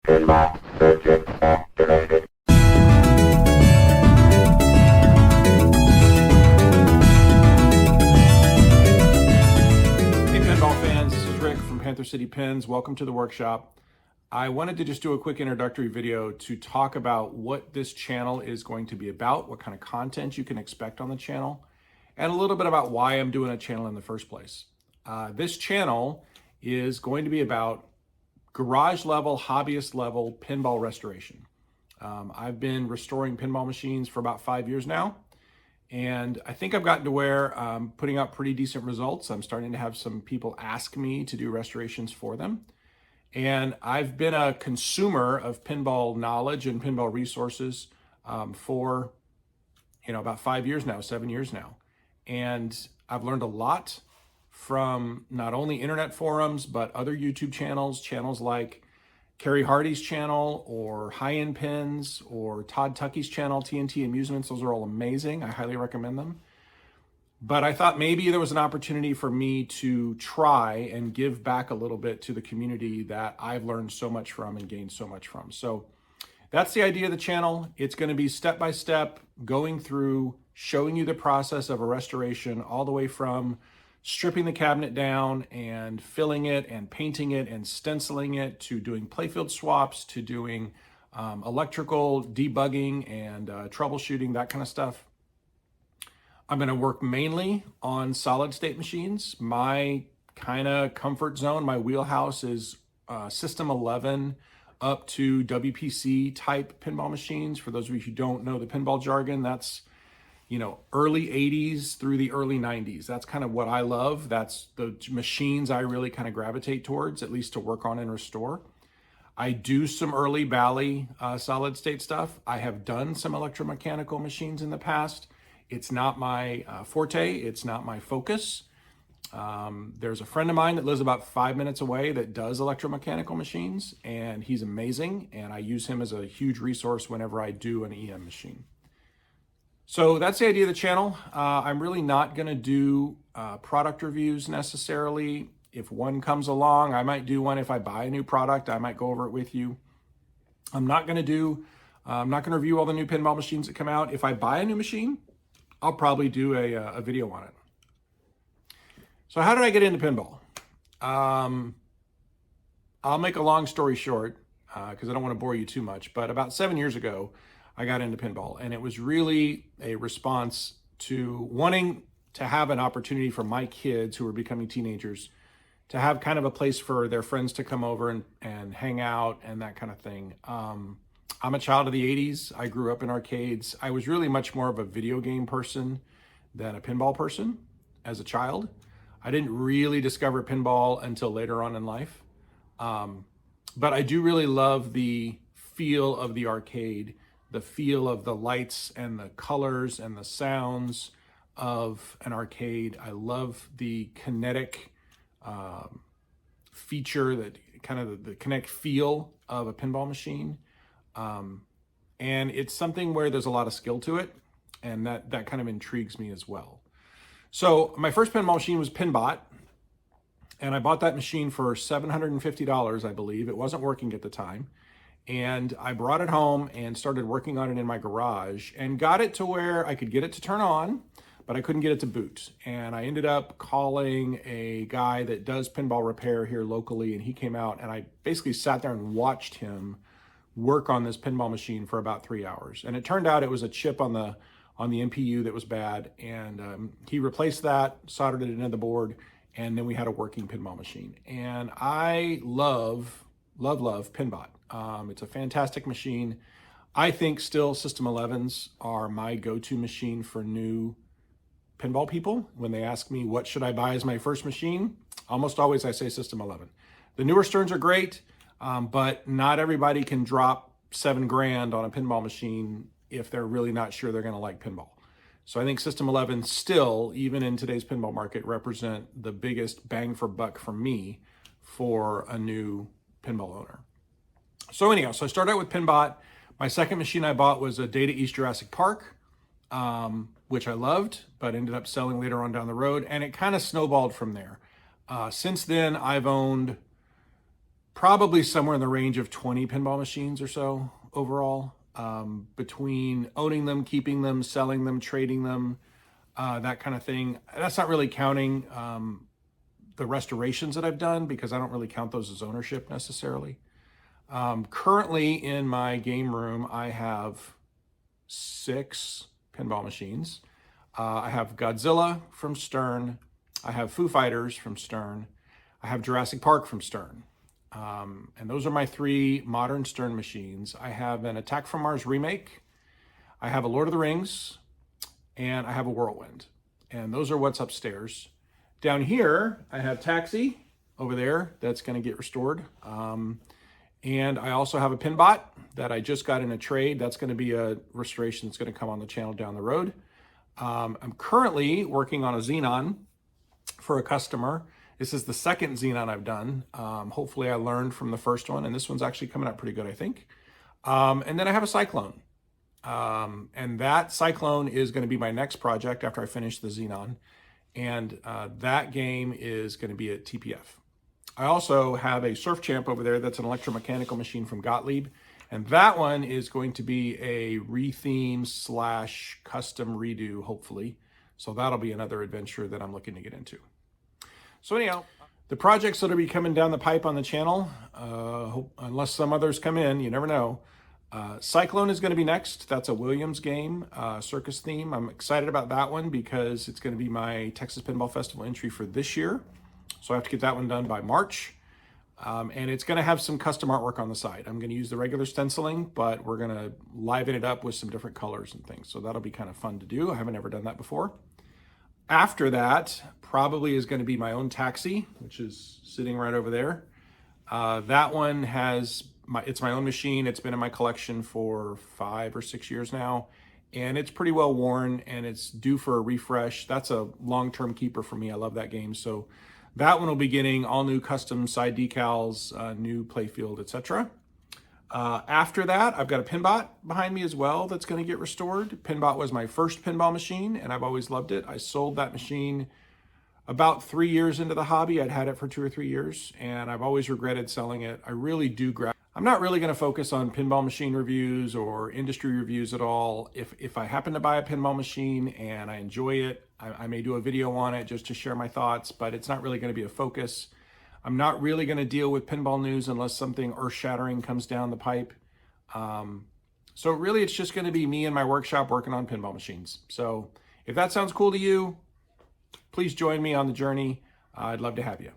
Pinball circuit activated. Hey Pinball fans, this is Rick from Panther City Pins. Welcome to the workshop. I wanted to just do a quick introductory video to talk about what this channel is going to be about, what kind of content you can expect on the channel, and a little bit about why I'm doing a channel in the first place. This channel is going to be about garage level, hobbyist level pinball restoration. I've been restoring pinball machines for about 5 years now, and I think I've gotten to where I'm putting out pretty decent results. I'm starting to have some people ask me to do restorations for them. And I've been a consumer of pinball knowledge and pinball resources for about 5 years now, 7 years now. And I've learned a lot from not only internet forums, but other YouTube channels like Kerry Hardy's channel or High End Pins or Todd Tuckey's channel, TNT Amusements. Those are all amazing. I highly recommend them. But I thought maybe there was an opportunity for me to try and give back a little bit to the community that I've learned so much from and gained so much from. So that's the idea of the channel. It's going to be step by step, going through, showing you the process of a restoration all the way from stripping the cabinet down and filling it and painting it and stenciling it, to doing playfield swaps, to doing electrical debugging and troubleshooting, that kind of stuff. I'm going to work mainly on solid state machines. My kind of comfort zone, my wheelhouse is System 11 up to WPC type pinball machines. For those of you who don't know the pinball jargon, that's early 80s through the early 90s. That's kind of what I love. That's the machines I really kind of gravitate towards, at least to work on and restore. I do some early Bally solid state stuff. I have done some electromechanical machines in the past. It's not my forte. It's not my focus. There's a friend of mine that lives about 5 minutes away that does electromechanical machines, and he's amazing. And I use him as a huge resource whenever I do an EM machine. So that's the idea of the channel. I'm really not going to do product reviews necessarily. If one comes along, I might do one. If I buy a new product, I might go over it with you. I'm not going to review all the new pinball machines that come out. If I buy a new machine, I'll probably do a video on it. So how did I get into pinball? I'll make a long story short because I don't want to bore you too much. But about 7 years ago, I got into pinball, and it was really a response to wanting to have an opportunity for my kids who were becoming teenagers to have kind of a place for their friends to come over and hang out and that kind of thing. I'm a child of the 80s. I grew up in arcades. I was really much more of a video game person than a pinball person as a child. I didn't really discover pinball until later on in life. But I do really love the feel of the arcade, the feel of the lights and the colors and the sounds of an arcade. I love the kinetic feature, that kind of the kinetic feel of a pinball machine. And it's something where there's a lot of skill to it, and that kind of intrigues me as well. So my first pinball machine was Pinbot, and I bought that machine for $750, I believe. It wasn't working at the time. And I brought it home and started working on it in my garage and got it to where I could get it to turn on, but I couldn't get it to boot. And I ended up calling a guy that does pinball repair here locally, and he came out, and I basically sat there and watched him work on this pinball machine for about 3 hours. And it turned out it was a chip on the MPU that was bad. And he replaced that, soldered it into the board, and then we had a working pinball machine. And I love Pinbot. It's a fantastic machine. I think still System 11s are my go-to machine for new pinball people. When they ask me what should I buy as my first machine, almost always I say System 11. The newer Sterns are great, but not everybody can drop $7,000 on a pinball machine if they're really not sure they're going to like pinball. So I think System 11 still, even in today's pinball market, represent the biggest bang for buck for me for a new pinball owner. So anyhow, so I started out with Pinbot. My second machine I bought was a Data East Jurassic Park, which I loved, but ended up selling later on down the road. And it kind of snowballed from there. Since then, I've owned probably somewhere in the range of 20 pinball machines or so overall, between owning them, keeping them, selling them, trading them, that kind of thing. That's not really counting the restorations that I've done, because I don't really count those as ownership necessarily. Currently in my game room, I have 6 pinball machines. I have Godzilla from Stern. I have Foo Fighters from Stern. I have Jurassic Park from Stern. And those are my 3 modern Stern machines. I have an Attack from Mars remake. I have a Lord of the Rings, and I have a Whirlwind. And those are what's upstairs. Down here, I have Taxi over there that's going to get restored. And I also have a Pinbot that I just got in a trade. That's going to be a restoration that's going to come on the channel down the road. I'm currently working on a Xenon for a customer. This is the second Xenon I've done. Hopefully I learned from the first one, and this one's actually coming out pretty good, I think. And then I have a Cyclone. And that Cyclone is going to be my next project after I finish the Xenon. And that game is going to be at TPF. I also have a Surf Champ over there that's an electromechanical machine from Gottlieb. And that one is going to be a retheme / custom redo, hopefully. So that'll be another adventure that I'm looking to get into. So anyhow, the projects that'll be coming down the pipe on the channel, unless some others come in, you never know. Cyclone is going to be next. That's a Williams game, circus theme. I'm excited about that one because it's going to be my Texas Pinball Festival entry for this year. So I have to get that one done by March. And it's going to have some custom artwork on the side. I'm going to use the regular stenciling, but we're going to liven it up with some different colors and things. So that'll be kind of fun to do. I haven't ever done that before. After that, probably is going to be my own Taxi, which is sitting right over there. That one it's my own machine. It's been in my collection for 5 or 6 years now, and it's pretty well worn, and it's due for a refresh. That's a long-term keeper for me. I love that game. So that one will be getting all new custom side decals, new playfield, etc. After that, I've got a Pinbot behind me as well that's going to get restored. Pinbot was my first pinball machine, and I've always loved it. I sold that machine about 3 years into the hobby. I'd had it for 2 or 3 years, and I've always regretted selling it. I really do I'm not really going to focus on pinball machine reviews or industry reviews at all. If I happen to buy a pinball machine and I enjoy it, I may do a video on it just to share my thoughts, but it's not really going to be a focus. I'm not really going to deal with pinball news unless something earth-shattering comes down the pipe. So really, it's just going to be me in my workshop working on pinball machines. So if that sounds cool to you, please join me on the journey. I'd love to have you.